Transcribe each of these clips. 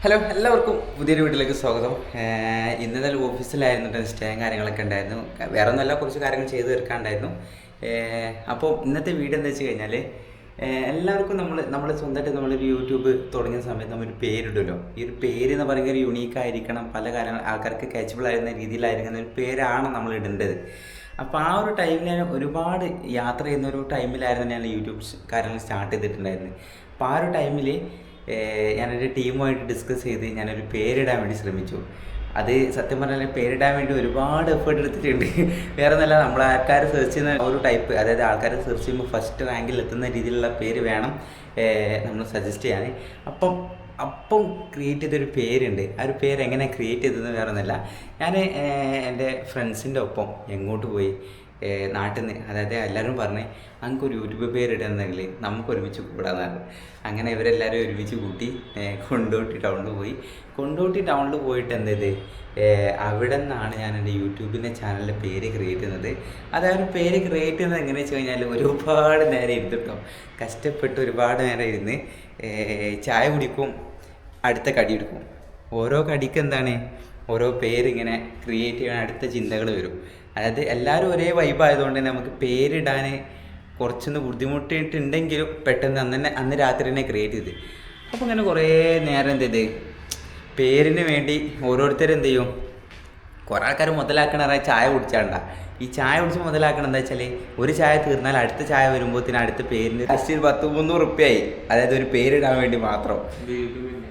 Hello, എല്ലാവർക്കും പുതിയൊരു വീട്ടിലേക്ക് സ്വാഗതം. ഇന്നലെ ഓഫീസിലായിരുന്നു, സ്റ്റേയും കാര്യങ്ങളൊക്കെ ഉണ്ടായിരുന്നു. വേറെ ഒന്നുമല്ല, കുറച്ച് കാര്യങ്ങൾ ചെയ്ത് തീർക്കാണ്ടായിരുന്നു. അപ്പോൾ ഇന്നത്തെ വീഡിയോ എന്താ വെച്ച് കഴിഞ്ഞാൽ, എല്ലാവർക്കും നമ്മൾ സ്വന്തമായിട്ട് നമ്മളൊരു യൂട്യൂബ് തുടങ്ങിയ സമയത്ത് നമ്മളൊരു പേരിടുമല്ലോ. ഈ ഒരു പേര് എന്ന് പറയുന്നത് ഒരു യുണീക്കായിരിക്കണം, പല കാര്യങ്ങൾ ആൾക്കാർക്ക് കാച്ചബിൾ ആയിരുന്ന രീതിയിലായിരിക്കുന്ന ഒരു പേരാണ് നമ്മൾ ഇടേണ്ടത്. അപ്പോൾ ആ ഒരു ടൈമിൽ ഞാൻ ഒരുപാട് യാത്ര ചെയ്യുന്ന ഒരു ടൈമിലായിരുന്നു ഞാൻ യൂട്യൂബ് കാര്യങ്ങൾ സ്റ്റാർട്ട് ചെയ്തിട്ടുണ്ടായിരുന്നത്. അപ്പോൾ ആ ഒരു ടൈമിൽ ഞാനൊരു ടീമുമായിട്ട് ഡിസ്കസ് ചെയ്ത് ഞാനൊരു പേരിടാൻ വേണ്ടി ശ്രമിച്ചു. അത് സത്യം പറഞ്ഞാൽ പേരിടാൻ വേണ്ടി ഒരുപാട് എഫേർട്ട് എടുത്തിട്ടുണ്ട്. വേറെ ഒന്നല്ല, നമ്മൾ ആൾക്കാർ സെർച്ച് ചെയ്യുന്ന ഒരു ടൈപ്പ്, അതായത് ആൾക്കാർ സെർച്ച് ചെയ്യുമ്പോൾ ഫസ്റ്റ് റാങ്കിൽ എത്തുന്ന രീതിയിലുള്ള പേര് വേണം നമ്മൾ സജസ്റ്റ് ചെയ്യാൻ. അപ്പം ക്രിയേറ്റ് ചെയ്തൊരു പേരുണ്ട്. ആ ഒരു പേര് എങ്ങനെ ക്രിയേറ്റ് ചെയ്തതെന്ന് വേറെ ഒന്നല്ല, ഞാൻ എൻ്റെ ഫ്രണ്ട്സിൻ്റെ ഒപ്പം എങ്ങോട്ട് പോയി, നാട്ടിൽ നിന്ന്, അതായത് എല്ലാവരും പറഞ്ഞ് നമുക്കൊരു യൂട്യൂബ് പേരിടുന്നെങ്കിൽ നമുക്ക് ഒരുമിച്ച് കൂടാന്ന് പറഞ്ഞു. അങ്ങനെ ഇവരെല്ലാവരും ഒരുമിച്ച് കൂട്ടി കൊണ്ടോട്ടി ടൗണിൽ പോയിട്ട് എന്ത് ചെയ്ത്, അവിടെ നിന്നാണ് ഞാൻ എൻ്റെ യൂട്യൂബിൻ്റെ ചാനലിൻ്റെ പേര് ക്രിയേറ്റ് ചെയ്യുന്നത്. അതായത് പേര് ക്രിയേറ്റ് ചെയ്യുന്നത് എങ്ങനെയാണെന്ന് വെച്ച് കഴിഞ്ഞാൽ ഒരുപാട് നേരം ഇരുന്നിട്ടോ, കഷ്ടപ്പെട്ട് ഒരുപാട് നേരം ഇരുന്ന് ചായ കുടിക്കും, അടുത്ത കടി എടുക്കും. ഓരോ കടിക്ക് എന്താണ്, ഓരോ പേരിങ്ങനെ ക്രിയേറ്റ് ചെയ്യാൻ അടുത്ത ചിന്തകൾ വരും. അതായത് എല്ലാവരും ഒരേ വൈബ് ആയതുകൊണ്ട് തന്നെ നമുക്ക് പേരിടാൻ കുറച്ചൊന്ന് ബുദ്ധിമുട്ടിയിട്ടുണ്ടെങ്കിലും പെട്ടെന്ന് അന്ന് രാത്രി തന്നെ ക്രിയേറ്റ് ചെയ്ത്. അപ്പോൾ ഇങ്ങനെ കുറേ നേരം എന്ത് ചെയ്ത്, പേരിന് വേണ്ടി ഓരോരുത്തരും എന്ത് ചെയ്യും, കുറേ ആൾക്കാർ മുതലാക്കണ ചായ കുടിച്ചാണ്ട. ഈ ചായ കുടിച്ച് മുതലാക്കണം എന്താ വെച്ചാൽ, ഒരു ചായ തീർന്നാൽ അടുത്ത ചായ വരുമ്പോഴത്തേന് അടുത്ത പേരിന് ജസ്റ്റ് 100-300 റുപ്യായി. അതായത് ഒരു പേരിടാൻ വേണ്ടി മാത്രം,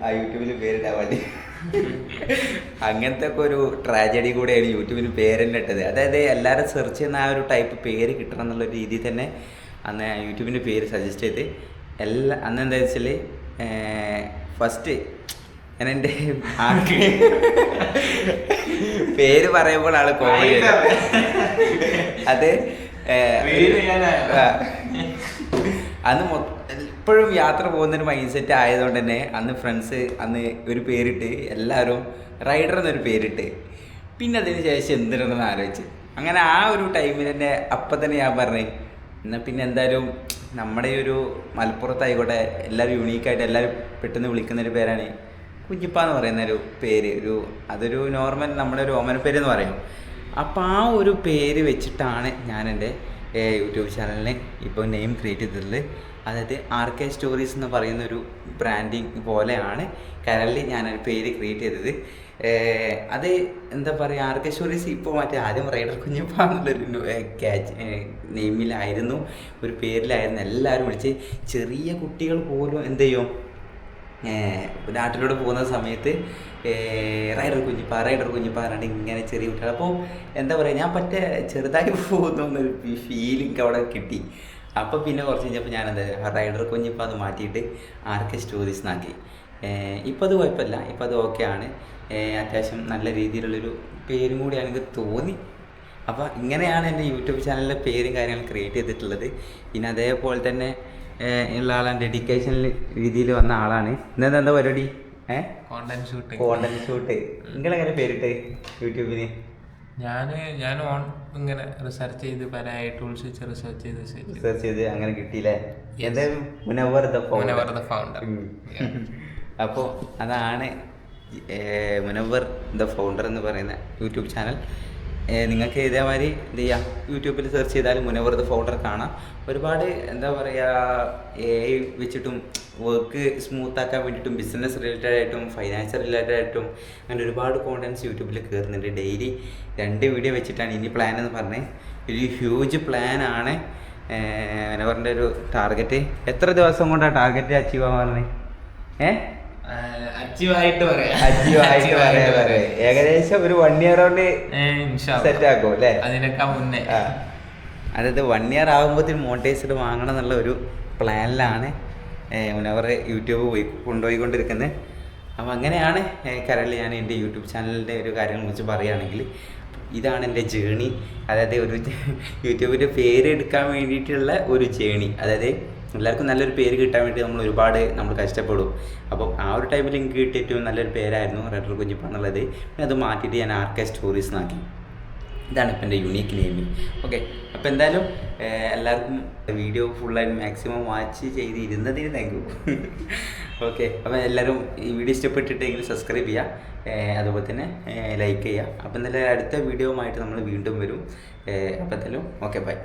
ആ യൂട്യൂബിൽ പേരിടാൻ വേണ്ടി. അങ്ങനത്തെ ഒക്കെ ഒരു ട്രാജഡി കൂടെയാണ് യൂട്യൂബിന് പേരെന്നെ ഇട്ടത്. അതായത് എല്ലാവരും സെർച്ച് ചെയ്യുന്ന ആ ഒരു ടൈപ്പ് പേര് കിട്ടണം എന്നുള്ള രീതിയിൽ തന്നെ അന്ന് യൂട്യൂബിൻ്റെ പേര് സജസ്റ്റ് ചെയ്ത് അന്ന് എന്താ വെച്ചാൽ, ഫസ്റ്റ് ഞാൻ എൻ്റെ പേര് പറയുമ്പോൾ ആൾ കോമഡി അത് അന്ന് എപ്പോഴും യാത്ര പോകുന്നൊരു മൈൻഡ് സെറ്റ് ആയതുകൊണ്ട് തന്നെ അന്ന് ഫ്രണ്ട്സ് ഒരു പേരിട്ട്, എല്ലാവരും റൈഡർ എന്നൊരു പേരിട്ട്. പിന്നെ അതിന് ശേഷം എന്തിനെന്ന് ആലോചിച്ച്, അങ്ങനെ ആ ഒരു ടൈമിൽ തന്നെ അപ്പം തന്നെ ഞാൻ പറഞ്ഞു, എന്നാൽ പിന്നെ എന്തായാലും നമ്മുടെ ഈ ഒരു മലപ്പുറത്തായിക്കോട്ടെ എല്ലാവരും യൂണീക്കായിട്ട് എല്ലാവരും പെട്ടെന്ന് വിളിക്കുന്നൊരു പേരാണ് കുഞ്ഞിപ്പ എന്ന് പറയുന്നൊരു പേര്. അതൊരു നോർമൽ നമ്മുടെ ഒരു ഓമന പേര് എന്ന് പറയും. അപ്പോൾ ആ ഒരു പേര് വെച്ചിട്ടാണ് ഞാൻ എൻ്റെ യൂട്യൂബ് ചാനലിന് ഇപ്പോൾ നെയിം ക്രിയേറ്റ് ചെയ്തിട്ടുള്ളത്. അതായത് RK സ്റ്റോറീസ് എന്ന് പറയുന്നൊരു ബ്രാൻഡിങ് പോലെയാണ് കറൻലി ഞാനൊരു പേര് ക്രിയേറ്റ് ചെയ്തത്. അത് എന്താ പറയുക, RK സ്റ്റോറീസ് ഇപ്പോൾ ആദ്യം റൈഡർ കുഞ്ഞിപ്പ എന്നുള്ളൊരു നെയിമിലായിരുന്നു, ഒരു പേരിലായിരുന്നു എല്ലാവരും വിളിച്ച്. ചെറിയ കുട്ടികൾ പോലും എന്ത് ചെയ്യും, നാട്ടിലൂടെ പോകുന്ന സമയത്ത് റൈഡർ കുഞ്ഞിപ്പ പറഞ്ഞിട്ട് ഇങ്ങനെ ചെറിയ കുട്ടികൾ. അപ്പോൾ എന്താ പറയുക, ഞാൻ ചെറുതായി പോകുന്ന എന്നൊരു ഫീലിംഗ് അവിടെ കിട്ടി. അപ്പോൾ പിന്നെ കുറച്ച് കഴിഞ്ഞപ്പോൾ ഞാൻ റൈഡർ കുഞ്ഞിപ്പ അത് മാറ്റിയിട്ട് RK സ്റ്റോറീസ് എന്നാക്കി. ഇപ്പോൾ അത് കുഴപ്പമില്ല, ഇപ്പോൾ അത് ഓക്കെ ആണ്. അത്യാവശ്യം നല്ല രീതിയിലുള്ളൊരു പേരും കൂടി എനിക്ക് തോന്നി. അപ്പോൾ ഇങ്ങനെയാണ് എൻ്റെ യൂട്യൂബ് ചാനലിലെ പേരും കാര്യങ്ങൾ ക്രിയേറ്റ് ചെയ്തിട്ടുള്ളത്. പിന്നെ അതേപോലെ തന്നെ ഉള്ള ആളാണ്, ഡെഡിക്കേഷൻ രീതിയിൽ വന്ന ആളാണ്. ഇന്നെന്താ പരിപാടി? Content shoot. നിങ്ങളെങ്ങനെ പേരിട്ട് യൂട്യൂബിന്? ഞാൻ ഇങ്ങനെ റിസർച്ച് ചെയ്ത് പല ടൂൾസ് വെച്ച് റിസർച്ച് ചെയ്ത് അങ്ങനെ കിട്ടിയില്ലേ? എന്തായാലും മുനവർ ദ ഫൗണ്ടർ. അപ്പോൾ അതാണ് മുനവർ ദ ഫൗണ്ടർ എന്ന് പറയുന്ന യൂട്യൂബ് ചാനൽ. നിങ്ങൾക്ക് ഇതേമാതിരി എന്ത് ചെയ്യാം, യൂട്യൂബിൽ സെർച്ച് ചെയ്താൽ മുനവർ ദ ഫൗണ്ടർ കാണാം. ഒരുപാട് എന്താ പറയുക, AI വെച്ചിട്ടും വർക്ക് സ്മൂത്താക്കാൻ വേണ്ടിയിട്ടും ബിസിനസ് റിലേറ്റഡ് ആയിട്ടും ഫൈനാൻഷ്യൽ റിലേറ്റഡ് ആയിട്ടും അങ്ങനെ ഒരുപാട് കോണ്ടൻറ്റ്സ് യൂട്യൂബിൽ കയറുന്നുണ്ട്. ഡെയിലി 2 വീഡിയോ വെച്ചിട്ടാണ് ഇനി പ്ലാൻ എന്ന് പറഞ്ഞത്. ഒരു ഹ്യൂജ് പ്ലാനാണ് മുനവറിൻ്റെ ഒരു ടാർഗറ്റ്. എത്ര ദിവസം കൊണ്ടാണ് ടാർഗറ്റ് അച്ചീവ് ആവാൻ പറഞ്ഞത്? അച്ചീവായിട്ട് ഏകദേശം ഒരു 1 ഇയർ കൊണ്ട് സെറ്റ് ആക്കും അല്ലേ? അതിനൊക്കെ മുന്നേ, അതായത് 1 ഇയർ ആകുമ്പോഴത്തേന് മോണിറ്റൈസ്ഡ് വാങ്ങണം എന്നുള്ള ഒരു പ്ലാനിലാണ് മുനവർ യൂട്യൂബ് കൊണ്ടുപോയിക്കൊണ്ടിരിക്കുന്നത്. അപ്പോൾ അങ്ങനെയാണ് കറൻലി ഞാൻ എൻ്റെ യൂട്യൂബ് ചാനലിൻ്റെ ഒരു കാര്യങ്ങളെ കുറിച്ച് പറയുകയാണെങ്കിൽ ഇതാണ് എൻ്റെ ജേണി. അതായത് ഒരു യൂട്യൂബിൻ്റെ പേര് എടുക്കാൻ വേണ്ടിയിട്ടുള്ള ഒരു ജേണി. അതായത് എല്ലാവർക്കും നല്ലൊരു പേര് കിട്ടാൻ വേണ്ടി നമ്മൾ കഷ്ടപ്പെടും. അപ്പം ആ ഒരു ടൈമിൽ എനിക്ക് കിട്ടിയ ഏറ്റവും നല്ലൊരു പേരായിരുന്നു റൈഡർ കുഞ്ഞിപ്പ എന്നുള്ളത്. പിന്നെ അത് മാറ്റിയിട്ട് ഞാൻ RK സ്റ്റോറീസ് എന്നാക്കി. ഇതാണ് ഇപ്പം എൻ്റെ യുണീക്ക് നെയിമിങ്. ഓക്കെ, അപ്പോൾ എന്തായാലും എല്ലാവർക്കും വീഡിയോ ഫുള്ളായിട്ട് മാക്സിമം വാച്ച് ചെയ്തിരുന്നതിന് താങ്ക് യു. ഓക്കെ, അപ്പോൾ എല്ലാവരും ഈ വീഡിയോ ഇഷ്ടപ്പെട്ടിട്ടെങ്കിൽ സബ്സ്ക്രൈബ് ചെയ്യുക, അതുപോലെ തന്നെ ലൈക്ക് ചെയ്യുക. അപ്പോൾ എന്തായാലും അടുത്ത വീഡിയോ ആയിട്ട് നമ്മൾ വീണ്ടും വരും. അപ്പോൾ എന്തായാലും ഓക്കെ, ബൈ.